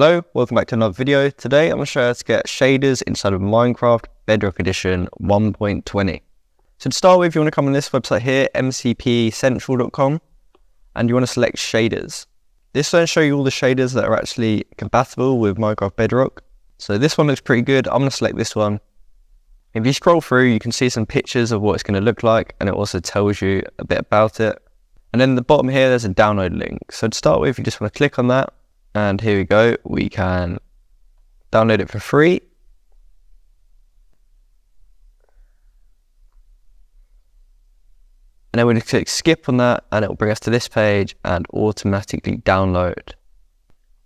Hello, welcome back to another video. Today I'm going to show you how to get shaders inside of Minecraft Bedrock Edition 1.20. So to start with, you want to come on this website here, mcpcentral.com, and you want to select shaders. This will show you all the shaders that are actually compatible with Minecraft Bedrock. So this one looks pretty good. I'm going to select this one. If you scroll through, you can see some pictures of what it's going to look like, and it also tells you a bit about it. And then at the bottom here, there's a download link. So to start with, you just want to click on that. And here we go, we can download it for free. And then we click skip on that and it will bring us to this page and automatically download.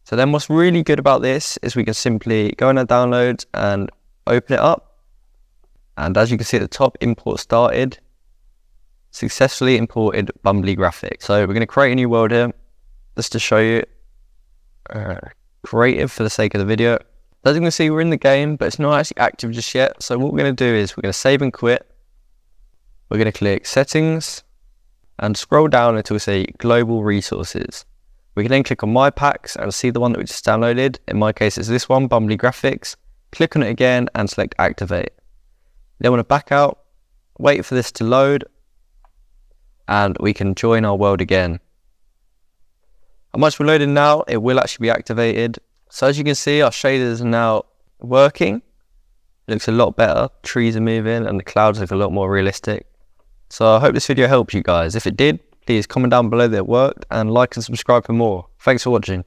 So then what's really good about this is we can simply go in our downloads and open it up. And as you can see at the top, import started. Successfully imported Bumbly graphics. So we're going to create a new world here just to show you. Creative for the sake of the video. As you can see, we're in the game, but it's not actually active just yet. So what we're going to do is we're going to save and quit. We're going to click settings and scroll down until we say global resources. We can then click on my packs and see the one that we just downloaded. In my case, it's this one, Bumbly graphics. Click on it again and select activate. Then want to back out, wait for this to load, and we can join our world again. And once we're loaded now, it will actually be activated. So as you can see, our shaders are now working. It looks a lot better. Trees are moving and the clouds look a lot more realistic. So I hope this video helped you guys. If it did, please comment down below that it worked and like and subscribe for more. Thanks for watching.